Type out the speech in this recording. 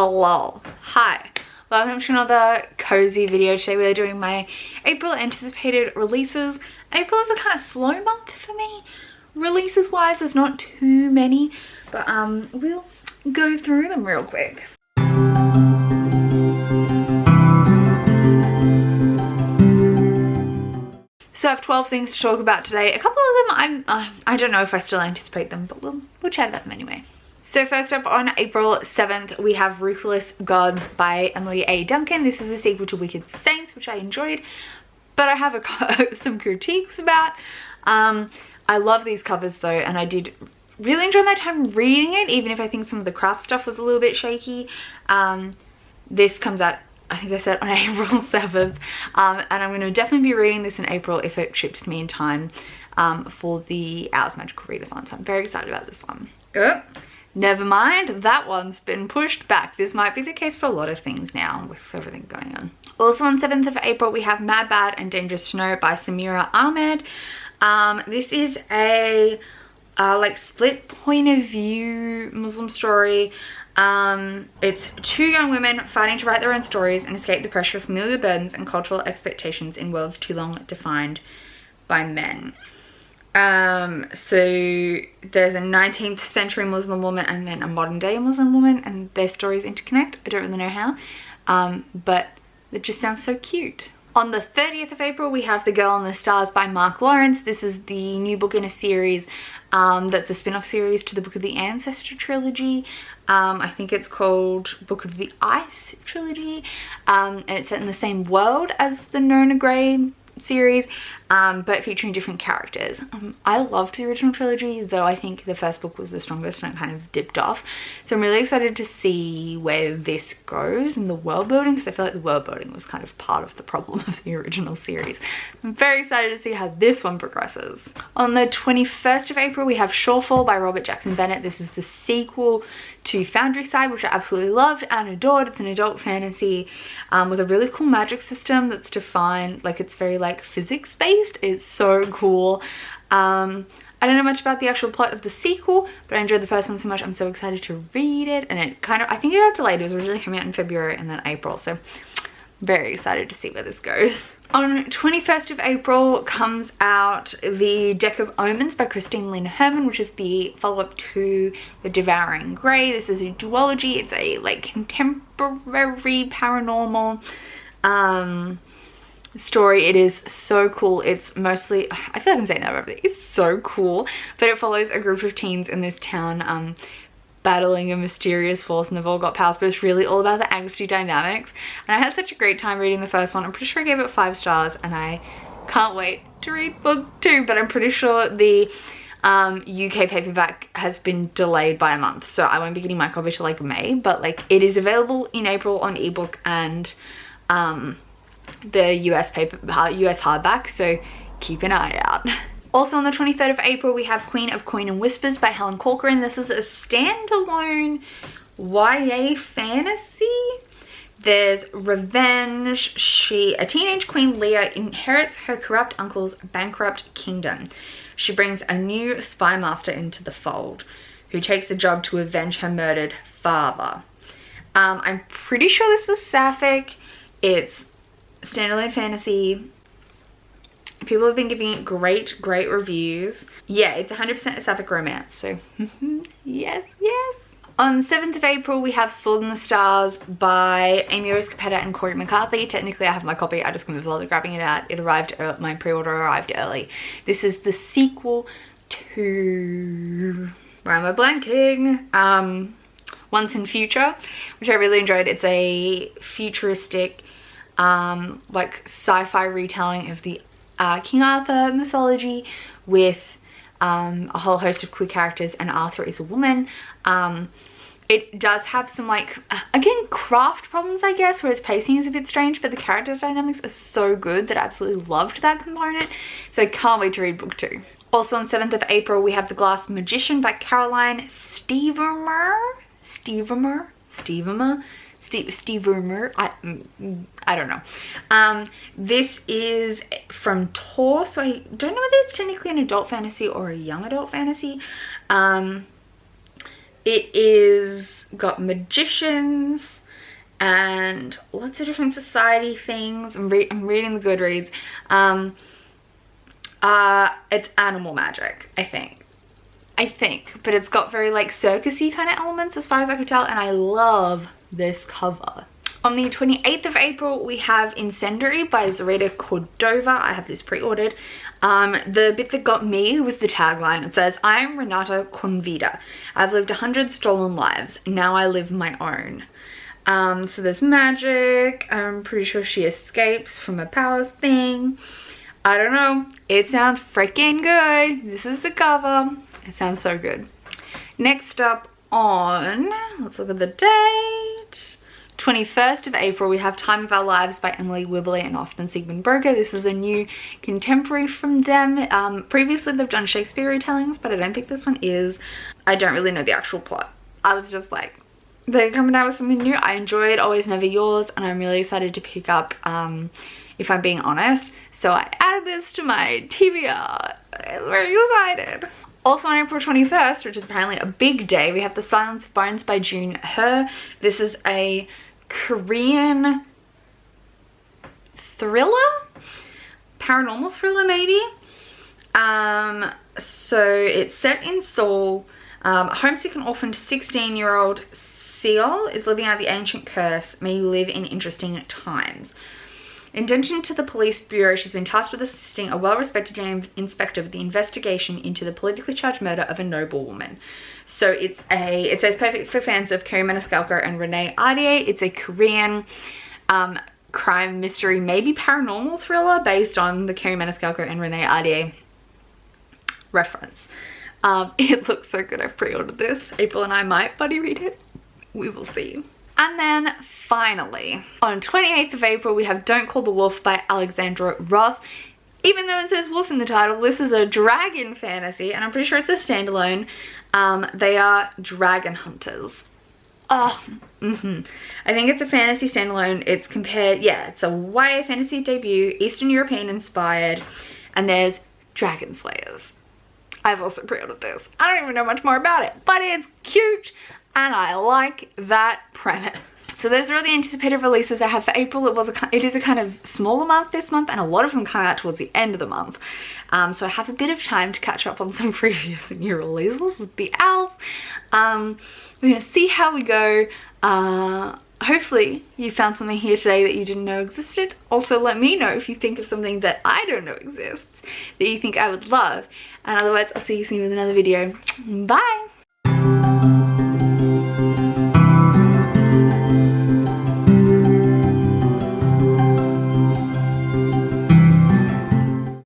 Lol. Hi, welcome to another cozy video. Today we're doing my April anticipated releases. April is a kind of slow month for me releases wise. There's not too many, but we'll go through them real quick. So I have 12 things to talk about today. A couple of them I don't know if I still anticipate them, but we'll chat about them anyway. So first up, on April 7th, we have Ruthless Gods by Emily A. Duncan. This is a sequel to Wicked Saints, which I enjoyed, but I have some critiques about. I love these covers though, and I did really enjoy my time reading it, even if I think some of the craft stuff was a little bit shaky. This comes out, I think I said, on April 7th, and I'm going to definitely be reading this in April if it ships to me in time for the Ours Magical Readathon, so I'm very excited about this one. Never mind, that one's been pushed back. This might be the case for a lot of things now with everything going on. Also on 7th of April, we have Mad, Bad and Dangerous to Know by Samira Ahmed. This is a like split point of view Muslim story. It's two young women fighting to write their own stories and escape the pressure of familiar burdens and cultural expectations in worlds too long defined by men. So there's a 19th century Muslim woman and then a modern day Muslim woman, and their stories interconnect. I don't really know how, but it just sounds so cute. On the 30th of April, we have The Girl and the Stars by Mark Lawrence. This is the new book in a series that's a spin-off series to the Book of the Ancestor trilogy. I think it's called Book of the Ice trilogy, and it's set in the same world as the Nona Grey series, but featuring different characters. I loved the original trilogy, though I think the first book was the strongest and it kind of dipped off. So I'm really excited to see where this goes in the world building, because I feel like the world building was kind of part of the problem of the original series. I'm very excited to see how this one progresses. On the 21st of April, we have Shorefall by Robert Jackson Bennett. This is the sequel to Foundryside, which I absolutely loved and adored. It's an adult fantasy with a really cool magic system that's defined, like it's very like physics based. It's so cool. I don't know much about the actual plot of the sequel, but I enjoyed the first one so much I'm so excited to read it. And it kind of, I think it got delayed. It was originally coming out in February and then April, so very excited to see where this goes. On 21st of April comes out The Deck of Omens by Christine Lynn Herman, which is the follow-up to The Devouring Grey. This is a duology. It's a like contemporary paranormal story. It is so cool. It's mostly, I feel like I'm saying that already. It's so cool, but it follows a group of teens in this town battling a mysterious force, and they've all got powers, but it's really all about the angsty dynamics. And I had such a great time reading the first one. I'm pretty sure I gave it 5 stars, and I can't wait to read book 2, but I'm pretty sure the UK paperback has been delayed by a month, so I won't be getting my copy till like May, but like it is available in April on ebook and the US hardback, so keep an eye out. Also on the 23rd of April, we have Queen of Coin and Whispers by Helen Corcoran. This is a standalone YA fantasy. There's revenge. A teenage queen, Leah, inherits her corrupt uncle's bankrupt kingdom. She brings a new spy master into the fold, who takes the job to avenge her murdered father. I'm pretty sure this is sapphic. It's standalone fantasy. People have been giving it great reviews. Yeah, it's 100% a sapphic romance, so yes. On 7th of April, we have Sword in the Stars by Amy Rose Capetta and Corey McCarthy. Technically, I have my copy. I just couldn't bother grabbing it out. It arrived, my pre-order arrived early. This is the sequel to, where am I blanking? Once and Future, which I really enjoyed. It's a futuristic, like sci-fi retelling of the King Arthur mythology with a whole host of queer characters, and Arthur is a woman. It does have some like, again, craft problems I guess, where its pacing is a bit strange, but the character dynamics are so good that I absolutely loved that component, so I can't wait to read book 2. Also on 7th of April, we have The Glass Magician by Caroline Stevermer. I don't know. This is from Tor, so I don't know whether it's technically an adult fantasy or a young adult fantasy. It is got magicians and lots of different society things. I'm reading the Goodreads. It's animal magic, I think, but it's got very like circusy kind of elements as far as I could tell, and I love this cover. On the 28th of April, we have Incendiary by Zoraida Cordova. I have this pre-ordered. The bit that got me was the tagline. It says, "I am Renata Convida. I've lived 100 stolen lives. Now I live my own." So there's magic. I'm pretty sure she escapes from a powers thing. I don't know. It sounds freaking good. This is the cover. It sounds so good. Next up on, let's look at the date. 21st of April, we have Time of Our Lives by Emily Wibberley and Austin Sigmund Berger. This is a new contemporary from them. Previously they've done Shakespeare retellings, but I don't think this one is. I don't really know the actual plot. I was just like, they're coming out with something new. I enjoyed Always Never Yours, and I'm really excited to pick up If I'm Being Honest. So I added this to my TBR. I'm very excited. Also on April 21st, which is apparently a big day, we have The Silence of Bones by June Her. This is a Korean thriller? Paranormal thriller, maybe? So it's set in Seoul. A homesick and orphaned 16-year-old Seol is living out the ancient curse. May you live in interesting times. In addition to the police bureau, she's been tasked with assisting a well-respected inspector with the investigation into the politically charged murder of a noble woman. So it says perfect for fans of Kerri Maniscalco and Renee Ahdieh. It's a Korean crime mystery, maybe paranormal thriller based on the Kerri Maniscalco and Renee Ahdieh reference. It looks so good. I've pre-ordered this. April and I might buddy read it. We will see. And then finally, on 28th of April, we have Don't Call the Wolf by Alexandra Ross. Even though it says wolf in the title, this is a dragon fantasy, and I'm pretty sure it's a standalone. They are dragon hunters. Oh, I think it's a fantasy standalone. It's compared, yeah, it's a YA fantasy debut, Eastern European inspired, and there's dragon slayers. I've also pre-ordered this. I don't even know much more about it, but it's cute. And I like that premise. So those are all the anticipated releases I have for April. It is a kind of smaller month this month, and a lot of them come out towards the end of the month. So I have a bit of time to catch up on some previous and new releases with the owls. We're gonna see how we go. Hopefully you found something here today that you didn't know existed. Also let me know if you think of something that I don't know exists that you think I would love. And otherwise I'll see you soon with another video. Bye!